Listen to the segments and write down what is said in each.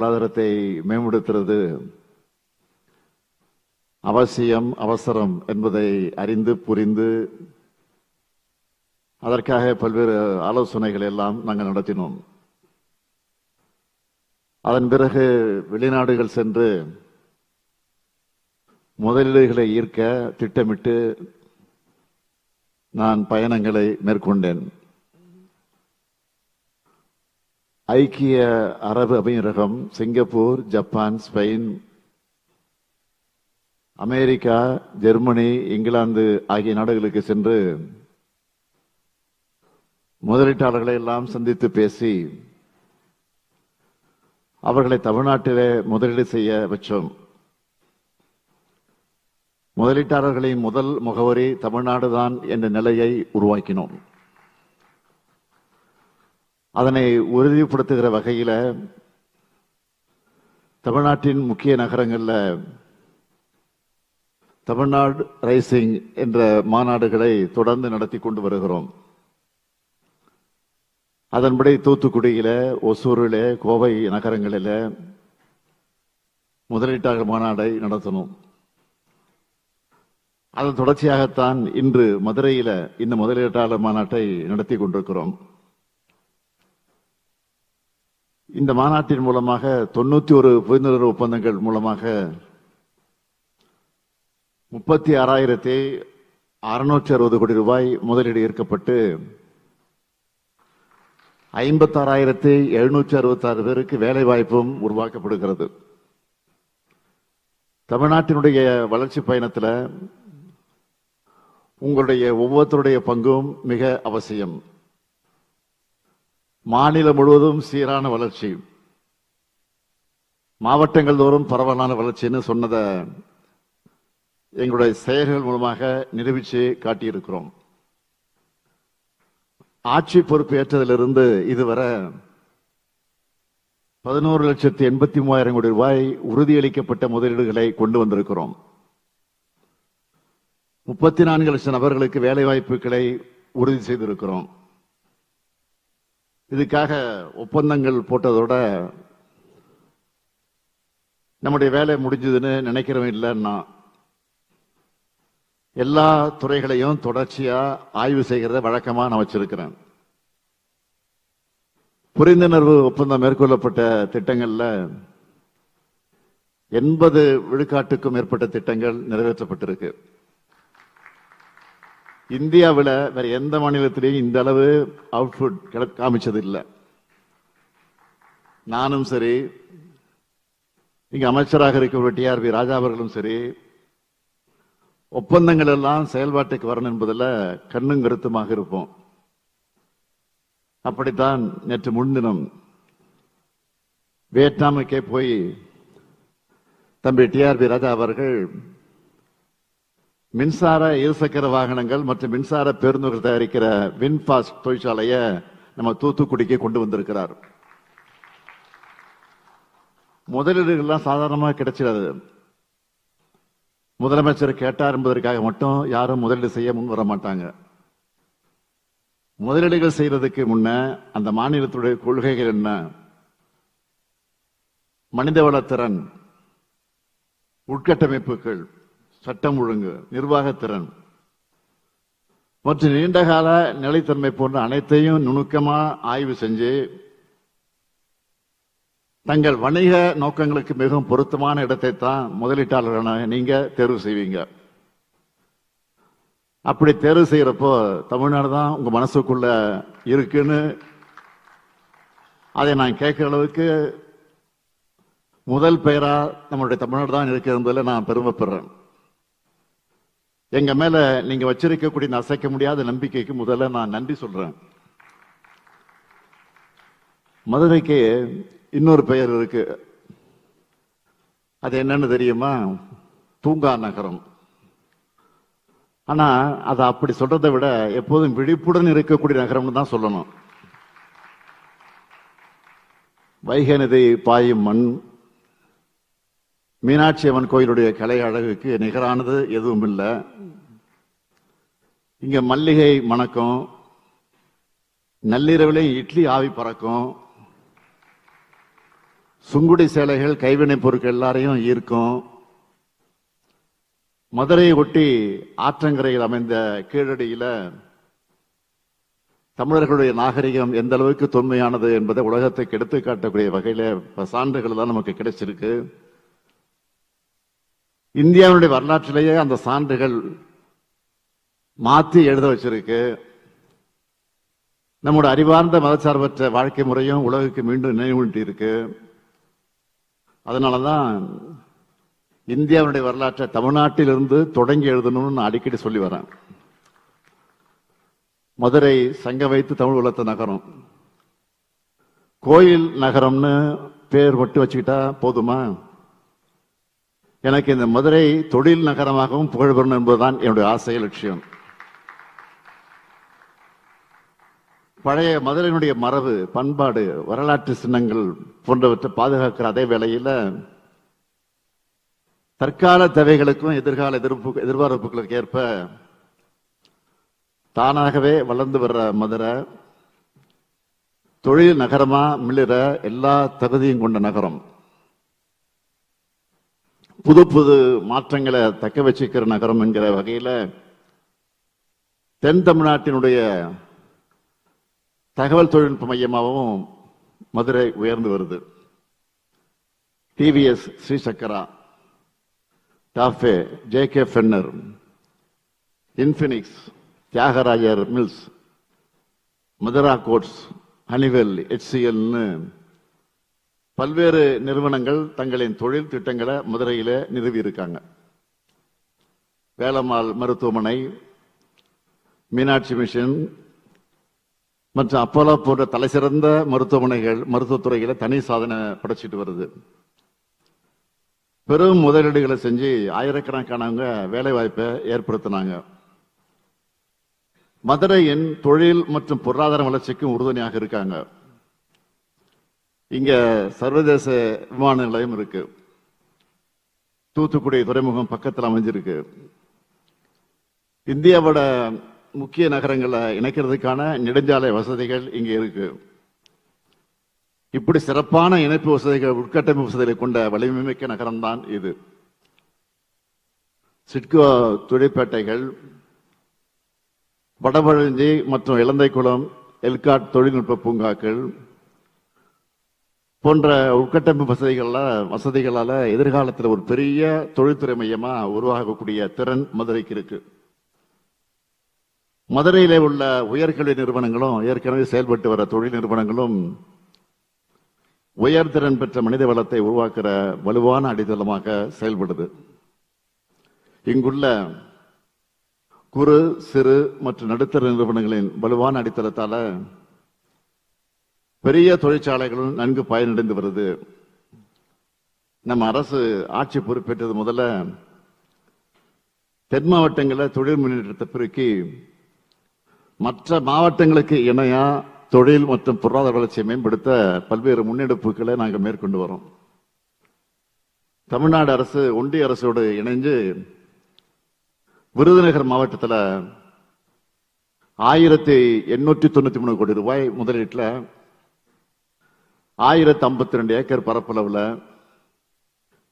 பொருளாதாரத்தை மேம்படுத்துறது அவசியம், அவசரம் என்பதை அறிந்து புரிந்து அதற்காக பல்வேறு ஆலோசனைகள் எல்லாம் நாங்கள் நடத்தினோம். அதன் பிறகு வெளிநாடுகள் சென்று முதலீடுகளை ஈர்க்க திட்டமிட்டு நான் பயணங்களை மேற்கொண்டேன். ஐக்கிய அரபு அமீரகம், Singapore, Japan, Spain, America, Germany, England ஆகிய நாடுகளுக்கு சென்று முதலீட்டாளர்களை எல்லாம் சந்தித்து பேசி அவர்களை தமிழ்நாட்டிலே முதலீடு செய்ய வச்சோம். முதலீட்டாளர்களின் முதல் முகவரி தமிழ்நாடுதான் என்ற நிலையை உருவாக்கினோம். அதனை உறுதிப்படுத்துகிற வகையில் தமிழ்நாட்டின் முக்கிய நகரங்களில் தமிழ்நாடு ரைசிங் என்ற மாநாடுகளை தொடர்ந்து நடத்தி கொண்டு வருகிறோம். அதன்படி தூத்துக்குடியில, ஒசூரில், கோவை நகரங்களில் முதலீட்டாளர் மாநாடை நடத்தணும். அதன் தொடர்ச்சியாகத்தான் இன்று மதுரையில் இந்த முதலீட்டாளர் மாநாட்டை நடத்தி கொண்டிருக்கிறோம். இந்த மாநாட்டின் மூலமாக 91 புரிந்துணர்வு ஒப்பந்தங்கள் மூலமாக 36,660 கோடி ரூபாய் முதலீடு ஈர்க்கப்பட்டு 56,766 பேருக்கு வேலை வாய்ப்பும் உருவாக்கப்படுகிறது. தமிழ்நாட்டினுடைய வளர்ச்சி பயணத்தில் உங்களுடைய ஒவ்வொருத்தருடைய பங்கும் மிக அவசியம். மாநிலம் முழுவதும் சீரான வளர்ச்சி, மாவட்டங்கள் தோறும் பரவலான வளர்ச்சின்னு சொன்னதை எங்களுடைய செயல்கள் மூலமாக நிரூபித்து காட்டியிருக்கிறோம். ஆட்சி பொறுப்பு ஏற்றதிலிருந்து இதுவரை 11,83,000 கோடி ரூபாய் உறுதியளிக்கப்பட்ட முதலீடுகளை கொண்டு வந்திருக்கிறோம். 34 லட்சம் நபர்களுக்கு வேலை வாய்ப்புகளை உறுதி செய்திருக்கிறோம். இதுக்காக ஒப்பந்தங்கள் போட்டதோட நம்முடைய வேலை முடிஞ்சதுன்னு நினைக்கிறவன் இல்லைன்னா எல்லா துறைகளையும் தொடர்ச்சியா ஆய்வு செய்கிறத வழக்கமா நான் வச்சிருக்கிறேன். புரிந்துணர்வு ஒப்பந்தம் மேற்கொள்ளப்பட்ட திட்டங்கள்ல 80 விழுக்காட்டுக்கும் மேற்பட்ட திட்டங்கள் நிறைவேற்றப்பட்டிருக்கு. இந்தியாவில் வேற எந்த மாநிலத்திலையும் இந்த அளவு அவுட்புட் காமிச்சது இல்லை. நானும் சரி, இங்க அமைச்சராக இருக்கிற TRB ராஜா அவர்களும் சரி, ஒப்பந்தங்கள் எல்லாம் செயல்பாட்டுக்கு வரணும் என்பதில் கண்ணும் கருத்துமாக இருப்போம். அப்படித்தான் நேற்று முன்தினம் வியட்நாமுக்கே போய் தம்பி TRB ராஜா அவர்கள் மின்சார இருசக்கர வாகனங்கள் மற்றும் மின்சார பேருந்துகள் தயாரிக்கிற வின்பாஸ்ட் தொழிற்சாலையை நம்ம தூத்துக்குடிக்கு கொண்டு வந்திருக்கிறார். முதலீடுகள்லாம் சாதாரணமாக கிடைச்சிடாது. முதலமைச்சர் கேட்டார் என்பதற்காக மட்டும் யாரும் முதலீடு செய்ய முன் வர மாட்டாங்க. முதலீடுகள் செய்யறதுக்கு முன்ன அந்த மாநிலத்துடைய கொள்கைகள் என்ன, மனிதவளத்திறன், உட்கட்டமைப்புகள், சட்டம் ஒழுங்கு, நிர்வாகத்திறன் மற்றும் நீண்டகால நிலைத்தன்மை போன்ற அனைத்தையும் நுணுக்கமா ஆய்வு செஞ்சு தங்கள் வணிக நோக்கங்களுக்கு மிகவும் பொருத்தமான இடத்தை தான் முதலீட்டாளர்களான நீங்க தேர்வு செய்வீங்க. அப்படி தேர்வு செய்யறப்போ தமிழ்நாடு தான் உங்க மனசுக்குள்ள இருக்குன்னு அதை நான் கேட்கிற அளவுக்கு முதல் பெயரா நம்மளுடைய தமிழ்நாடு தான் இருக்கிறதுல நான் பெருமைப்படுறேன். எங்க மேல நீங்க வச்சிருக்கக்கூடிய அசைக்க முடியாத நம்பிக்கைக்கு முதல்ல நான் நன்றி சொல்றேன். மதுரைக்கு இன்னொரு பெயர் இருக்கு. அது என்னன்னு தெரியுமா? தூங்கா நகரம். ஆனா அதை அப்படி சொல்றதை விட எப்போதும் விழிப்புடன் இருக்கக்கூடிய நகரம்னு தான் சொல்லணும். வைகை நதி பாயும் மண், மீனாட்சி அம்மன் கோயிலுடைய கலை அழகுக்கு நிகரானது எதுவும் இல்லை. இங்க மல்லிகை மணக்கும், நள்ளிரவிலே இட்லி ஆவி பறக்கும், சுங்குடி சேலைகள் கைவினை பொருட்கள் எல்லாரையும் ஈர்க்கும். மதுரையை ஒட்டி ஆற்றங்கரையில் அமைந்த கீழடியில தமிழர்களுடைய நாகரிகம் எந்த அளவுக்கு தொன்மையானது என்பதை உலகத்துக்கு எடுத்து காட்டக்கூடிய வகையில சான்றுகள் தான் நமக்கு கிடைச்சிருக்கு. இந்தியாவுடைய வரலாற்றிலேயே அந்த சான்றுகள் மாற்றி எழுத வச்சிருக்கு. நம்முடைய அறிவார்ந்த மதச்சார்பற்ற வாழ்க்கை முறையும் உலகுக்கு மீண்டும் நினைவூட்டி இருக்கு. அதனாலதான் இந்தியாவுடைய வரலாற்றை தமிழ்நாட்டிலிருந்து தொடங்கி எழுதணும்னு நான் அடிக்கடி சொல்லி வரேன். மதுரை சங்க வைத்து தமிழ் வளர்த்த நகரம், கோயில் நகரம்னு பேர் மட்டும் வச்சுக்கிட்டா போதுமா? எனக்கு இந்த மதுரை தொழில் நகரமாகவும் புகழ்பெறணும் என்பதுதான் என்னுடைய ஆசை, லட்சியம். பழைய மதுரையினுடைய மரபு, பண்பாடு, வரலாற்று சின்னங்கள் போன்றவற்றை பாதுகாக்கிற அதே வேளையில தற்கால தேவைகளுக்கும் எதிர்கால எதிர்பார்ப்புகளுக்கு ஏற்ப தானாகவே வளர்ந்து வர்ற மதுரை தொழில் நகரமா மிளிர எல்லா தகுதியும் கொண்ட நகரம். புது புது மாற்றங்களை தக்க வச்சுக்கிற நகரம் என்கிற வகையில தென் தமிழ்நாட்டினுடைய தகவல் தொழில்நுட்ப மையமாகவும் மதுரை உயர்ந்து வருது. TVS Srichakra, TAFE, J K. Fenner, Infinix, Thiagarajar Mills, Madura Coats, Honeywell, HCLன்னு பல்வேறு நிறுவனங்கள் தங்களின் தொழில் திட்டங்களை மதுரையில நிறுவி இருக்காங்க. வேலம்மாள் மருத்துவமனை, மீனாட்சி மிஷன் மற்றும் அப்போலோ போன்ற தலைசிறந்த மருத்துவமனைகள் மருத்துவத்துறையில தனி சாதனை படைச்சிட்டு வருது. பெரும் முதலீடுகளை செஞ்சு ஆயிரக்கணக்கானவங்க வேலை வாய்ப்பை ஏற்படுத்தினாங்க. மதுரையின் தொழில் மற்றும் பொருளாதார வளர்ச்சிக்கும் உறுதுணையாக இருக்காங்க. இங்க சர்வதேச விமான நிலையம் இருக்கு. தூத்துக்குடி துறைமுகம் பக்கத்தில் அமைஞ்சிருக்கு. இந்தியாவோட முக்கிய நகரங்களை இணைக்கிறதுக்கான நெடுஞ்சாலை வசதிகள் இங்க இருக்கு. இப்படி சிறப்பான இணைப்பு வசதிகள், உட்கட்டமைப்பு வசதிகளை கொண்ட வலிமைமிக்க நகரம் தான் இது. சிட்கோ தொழிற்பேட்டைகள், வடபழஞ்சி மற்றும் இலந்தைக்குளம், எல்காட் தொழில்நுட்ப பூங்காக்கள் போன்ற உட்கட்டமைப்பு வசதிகளால எதிர்காலத்தில் ஒரு பெரிய தொழில்துறை மையமா உருவாகக்கூடிய திறன் மதுரைக்கு இருக்கு. மதுரையிலே உள்ள உயர்கல்வி நிறுவனங்களும் ஏற்கனவே செயல்பட்டு வர தொழில் நிறுவனங்களும் உயர்திறன் பெற்ற மனித வளத்தை உருவாக்குற வலுவான அடித்தளமாக செயல்படுது. இங்குள்ள குறு, சிறு மற்றும் நடுத்தர நிறுவனங்களின் வலுவான அடித்தளத்தால பெரிய தொழிற்சாலைகளும் நன்கு பயனடைந்து வருது. நம்ம அரசு ஆட்சி பொறுப்பேற்றது முதல்ல தென் மாவட்டங்களில் தொழில் முன்னேற்றத்தை பெருக்கி மற்ற மாவட்டங்களுக்கு இணையா தொழில் மற்றும் பொருளாதார வளர்ச்சியை மேம்படுத்த பல்வேறு முன்னெடுப்புகளை நாங்கள் மேற்கொண்டு வரோம். தமிழ்நாடு அரசு ஒன்றிய அரசோடு இணைஞ்சு விருதுநகர் மாவட்டத்தில் 1893 கோடி ரூபாய் முதலீட்டில் 1052 ஏக்கர் பரப்பளவில்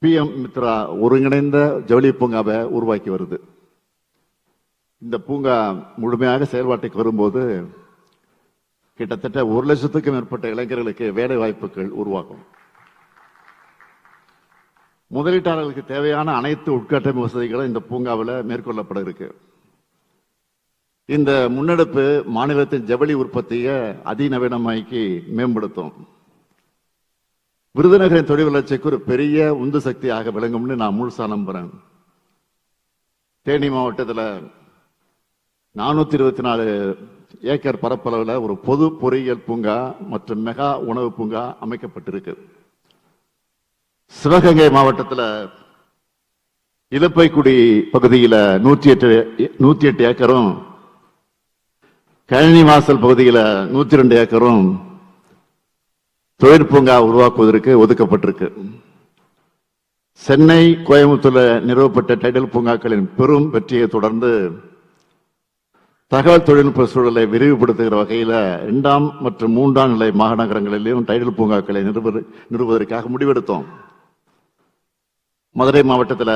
PM மித்ரா ஒருங்கிணைந்த ஜவுளி பூங்காவை உருவாக்கி வருது. இந்த பூங்கா முழுமையாக செயல்பாட்டுக்கு வரும்போது கிட்டத்தட்ட 1 லட்சத்துக்கும் மேற்பட்ட இளைஞர்களுக்கு வேலை வாய்ப்புகள் உருவாகும். முதலீட்டாளர்களுக்கு தேவையான அனைத்து உட்கட்டமைப்பு வசதிகளும் இந்த பூங்காவில் மேற்கொள்ளப்பட இருக்கு. இந்த முன்னெடுப்பு மாநிலத்தின் ஜவுளி உற்பத்தியை அதிநவீனமாக்கி மேம்படுத்தும். விருதுநகரின் தொழில் வளர்ச்சிக்கு ஒரு பெரிய உந்து சக்தியாக விளங்கும்னு நான் முழுசா நம்புறேன். தேனி மாவட்டத்தில் 424 ஏக்கர் பரப்பளவில் ஒரு பொது பொறியியல் பூங்கா மற்றும் மெகா உணவு பூங்கா அமைக்கப்பட்டிருக்கு. சிவகங்கை மாவட்டத்தில் இலப்பைக்குடி பகுதியில் 108 ஏக்கரும், கழனி வாசல் பகுதியில் 102 ஏக்கரும் தொழிற்பூங்கா உருவாக்குவதற்கு ஒதுக்கப்பட்டிருக்கு. சென்னை, கோயம்புத்தூர்ல நிறுவப்பட்ட டைடல் பூங்காக்களின் பெரும் வெற்றியை தொடர்ந்து தகவல் தொழில்நுட்ப சூழலை விரிவுபடுத்துகிற வகையில் 2ஆம் மற்றும் 3ஆம் நிலை மாநகரங்களிலும் டைடல் பூங்காக்களை நிறுவுவதற்காக முடிவெடுத்தோம். மதுரை மாவட்டத்தில்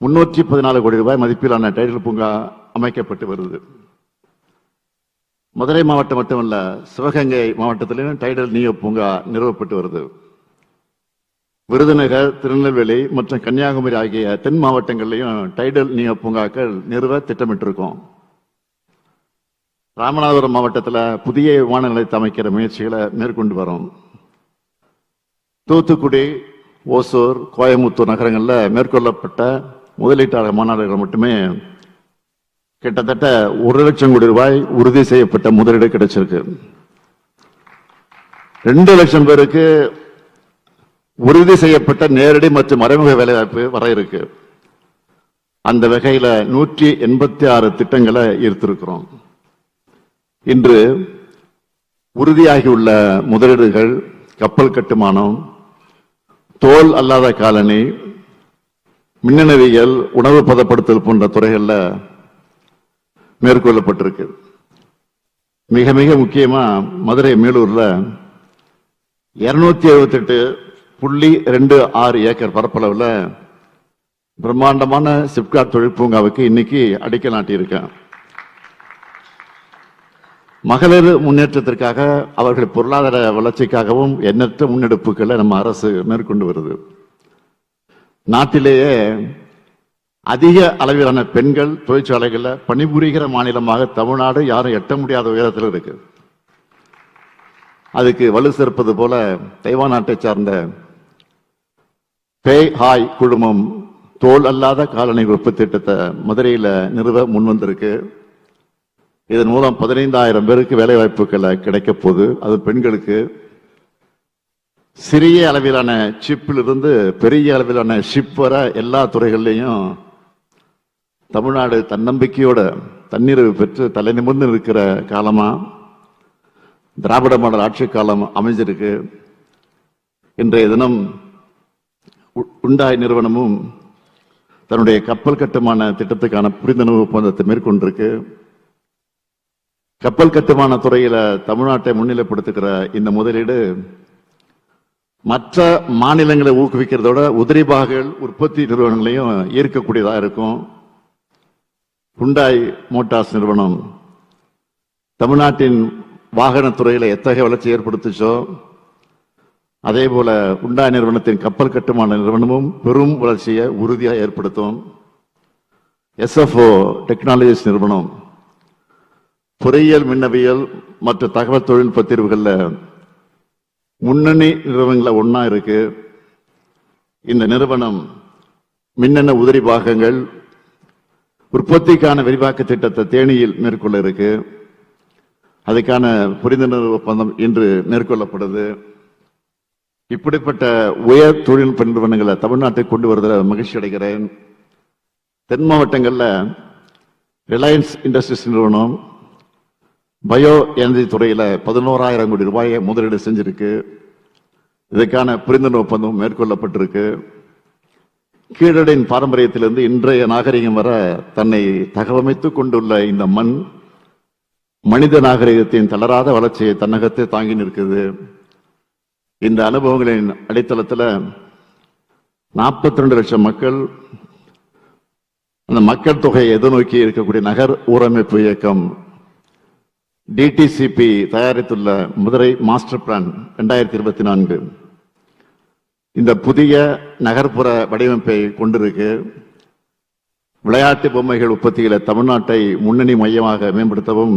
314 கோடி ரூபாய் மதிப்பிலான டைடல் பூங்கா அமைக்கப்பட்டு வருது. மதுரை மாவட்டம் மட்டுமல்ல, சிவகங்கை மாவட்டத்திலும் டைடல் நீயோ பூங்கா நிறுவப்பட்டு வருது. விருதுநகர், திருநெல்வேலி மற்றும் கன்னியாகுமரி ஆகிய தென் மாவட்டங்களிலும் டைடல் நீயோ பூங்காக்கள் நிறுவ திட்டமிட்டிருக்கோம். ராமநாதபுரம் மாவட்டத்தில் புதிய விமான நிலையத்தை அமைக்கிற முயற்சிகளை மேற்கொண்டு வரோம். தூத்துக்குடி, ஓசூர், கோயம்புத்தூர் நகரங்களில் மேற்கொள்ளப்பட்ட முதலீட்டாளர் மாநாடுகள் மட்டுமே கிட்டத்தட்ட 1 லட்சம் கோடி ரூபாய் உறுதி செய்யப்பட்ட முதலீடு கிடைச்சிருக்கு. 2 லட்சம் பேருக்கு உறுதி செய்யப்பட்ட நேரடி மற்றும் மறைமுக வேலைவாய்ப்பு வர இருக்கு. அந்த வகையில் 186 திட்டங்களை ஈர்த்திருக்கிறோம். இன்று உறுதியாகியுள்ள முதலீடுகள் கப்பல் கட்டுமானம், தோல் அல்லாத காலனி, மின்னணுவியல், உணவு பதப்படுத்தல் போன்ற துறைகளில் மேற்கொள்ளப்பட்டிருக்கு. மிக மிக முக்கியமா மதுரை மேலூர்ல 278.26 ஏக்கர் பரப்பளவுல பிரம்மாண்டமான சிப்காட் தொழில் பூங்காவுக்கு இன்னைக்கு அடிக்கல் நாட்டியிருக்கேன். மகளிர் முன்னேற்றத்திற்காக, அவர்கள் பொருளாதார வளர்ச்சிக்காகவும் எண்ணற்ற முன்னெடுப்புகளை நம்ம அரசு மேற்கொண்டு வருது. நாட்டிலேயே அதிக அளவிலான பெண்கள் தொழிற்சாலைகளில் பணிபுரிகிற மாநிலமாக தமிழ்நாடு யாரும் எட்ட முடியாத உயரத்தில் இருக்கு. அதுக்கு வலு சேர்ப்பது போல தைவான் நாட்டை சார்ந்த பேய் ஹாய் குழுமம் தோல் அல்லாத காலணி உற்பத்தி திட்டத்தை மதுரையில் நிறுவ முன்வந்திருக்கு. இதன் மூலம் 15,000 பேருக்கு வேலை வாய்ப்புகளை கிடைக்க போகுது. அது பெண்களுக்கு. சிறிய அளவிலான சிப்பில் இருந்து பெரிய அளவிலான ஷிப் வர எல்லா துறைகள்லையும் தமிழ்நாடு தன்னம்பிக்கையோட தன்னிறைவு பெற்று தலை நிமிர்ந்து இருக்கிற காலமா திராவிட மாடல் ஆட்சி காலம் அமைஞ்சிருக்கு. இன்றைய தினம் உண்டாய் நிறுவனமும் தன்னுடைய கப்பல் கட்டுமான திட்டத்துக்கான புரிந்துணர்வு ஒப்பந்தத்தை மேற்கொண்டிருக்கு. கப்பல் கட்டுமான துறையில தமிழ்நாட்டை முன்னிலைப்படுத்துகிற இந்த முதலீடு மற்ற மாநிலங்களை ஊக்குவிக்கிறதோட உதிரிபாகங்கள் உற்பத்தி நிறுவனங்களையும் ஈர்க்கக்கூடியதாக இருக்கும். ஹுண்டாய் மோட்டார்ஸ் நிறுவனம் தமிழ்நாட்டின் வாகன துறையில எத்தகைய வளர்ச்சி ஏற்படுத்துச்சோ அதே போல ஹுண்டாய் நிறுவனத்தின் கப்பல் கட்டுமான நிறுவனமும் பெரும் வளர்ச்சியை உறுதியாக ஏற்படுத்தும். SFO டெக்னாலஜிஸ் நிறுவனம் பொறியியல், மின்னவியல் மற்றும் தகவல் தொழில்நுட்ப தீர்வுகளில் முன்னணி நிறுவனங்கள ஒன்னா இருக்கு. இந்த நிறுவனம் மின்னணு உதிரி பாகங்கள் உற்பத்திக்கான விரிவாக்க திட்டத்தை தேனியில் மேற்கொள்ள இருக்கு. அதுக்கான புரிந்துணர்வு ஒப்பந்தம் இன்று மேற்கொள்ளப்படுது. இப்படிப்பட்ட உயர் தொழில்நுட்ப நிறுவனங்களை தமிழ்நாட்டை கொண்டு வருவதில் மகிழ்ச்சி அடைகிறேன். தென் மாவட்டங்களில் ரிலையன்ஸ் இண்டஸ்ட்ரீஸ் நிறுவனம் பயோ எனர்ஜி துறையில 11,000 கோடி ரூபாயை முதலீடு செஞ்சிருக்கு. இதுக்கான புரிந்துணர்வு ஒப்பந்தம் மேற்கொள்ளப்பட்டிருக்கு. கீழடியின் பாரம்பரியத்திலிருந்து இன்றைய நாகரிகம் வர தன்னை தகவமைத்துக் கொண்டுள்ள இந்த மண் மனித நாகரிகத்தின் தளராத வளர்ச்சியை தன்னகத்தை தாங்கி நிற்குது. இந்த அனுபவங்களின் அடித்தளத்தில் 42 லட்சம் மக்கள், அந்த மக்கள் தொகையை எதிர்நோக்கி இருக்கக்கூடிய நகர் ஊரமைப்பு இயக்கம் DTCP தயாரித்துள்ள மதுரை மாஸ்டர் பிளான் 2024 இந்த புதிய நகர்ப்புற வடிவமைப்பை கொண்டிருக்கு. விளையாட்டு பொம்மைகள் உற்பத்தியில தமிழ்நாட்டை முன்னணி மையமாக மேம்படுத்தவும்,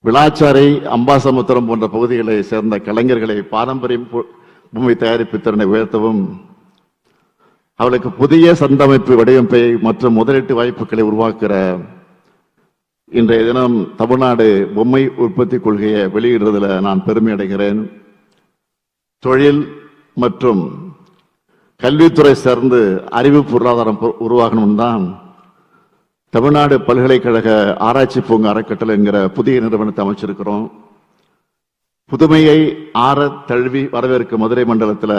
விளாச்சாரை, அம்பாசமுத்திரம் போன்ற பகுதிகளை சேர்ந்த கலைஞர்களை பாரம்பரிய பொம்மை தயாரிப்பு திறனை உயர்த்தவும், அவளுக்கு புதிய சந்தமைப்பு வடிவமைப்பை மற்றும் முதலீட்டு வாய்ப்புகளை உருவாக்குற இன்றைய தினம் தமிழ்நாடு பொம்மை உற்பத்தி கொள்கையை வெளியிடுறதுல நான் பெருமை அடைகிறேன். தொழில் மற்றும் கல்வித்துறை சார்ந்து அறிவு பொருளாதாரம் உருவாகணும் தான் தமிழ்நாடு பல்கலைக்கழக ஆராய்ச்சி பூங்கா அறக்கட்டளை என்கிற புதிய நிறுவனத்தை அமைச்சிருக்கிறோம். புதுமையை ஆற தழுவி வரவேற்கும் மதுரை மண்டலத்தில்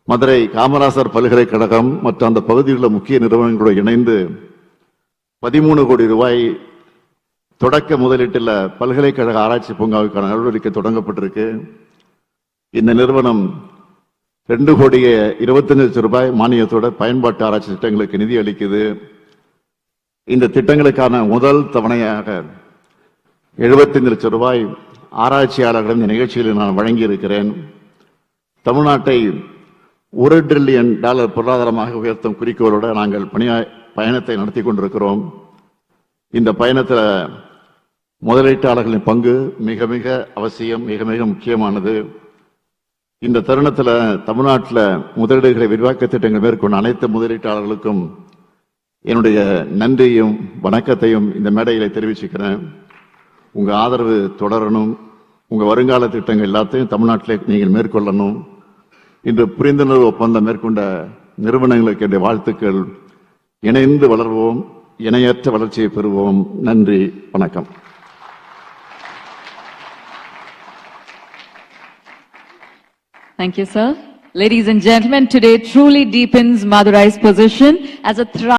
மதுரை காமராசர் பல்கலைக்கழகம் மற்றும் அந்த பகுதியில் உள்ள முக்கிய நிறுவனங்களோடு இணைந்து 13 கோடி ரூபாய் தொடக்க முதலீட்டில் பல்கலைக்கழக ஆராய்ச்சி பூங்காவுக்கான நடவடிக்கை தொடங்கப்பட்டிருக்கு. இந்த நிறுவனம் 2 கோடியே 25 லட்சம் ரூபாய் மானியத்தோட பயன்பாட்டு ஆராய்ச்சி திட்டங்களுக்கு நிதி அளிக்குது. இந்த திட்டங்களுக்கான முதல் தவணையாக 75 லட்சம் ரூபாய் ஆராய்ச்சியாளர்களிடம் இந்த நிகழ்ச்சியில் நான் வழங்கி இருக்கிறேன். தமிழ்நாட்டை $1 டிரில்லியன் பொருளாதாரமாக உயர்த்தும் குறிக்கோளோடு நாங்கள் பயணத்தை நடத்தி கொண்டிருக்கிறோம். இந்த பயணத்தில் முதலீட்டாளர்களின் பங்கு மிக மிக அவசியம், மிக மிக முக்கியமானது. இந்த தருணத்தில் தமிழ்நாட்டில் முதலீடுகளை விரிவாக்க திட்டங்கள் மேற்கொண்ட அனைத்து முதலீட்டாளர்களுக்கும் என்னுடைய நன்றியும் வணக்கத்தையும் இந்த மேடையில் தெரிவிச்சுக்கிறேன். உங்க ஆதரவு தொடரணும். உங்க வருங்கால திட்டங்கள் எல்லாத்தையும் தமிழ்நாட்டிலே நீங்கள் மேற்கொள்ளணும். இன்று புரிந்துணர்வு ஒப்பந்தம் மேற்கொண்ட நிறுவனங்களுக்கு என்னுடைய வாழ்த்துக்கள். இணைந்து வளர்வோம், இணையற்ற வளர்ச்சியை பெறுவோம். நன்றி, வணக்கம். Thank you, sir. Ladies and gentlemen, today truly deepens Madurai's position as a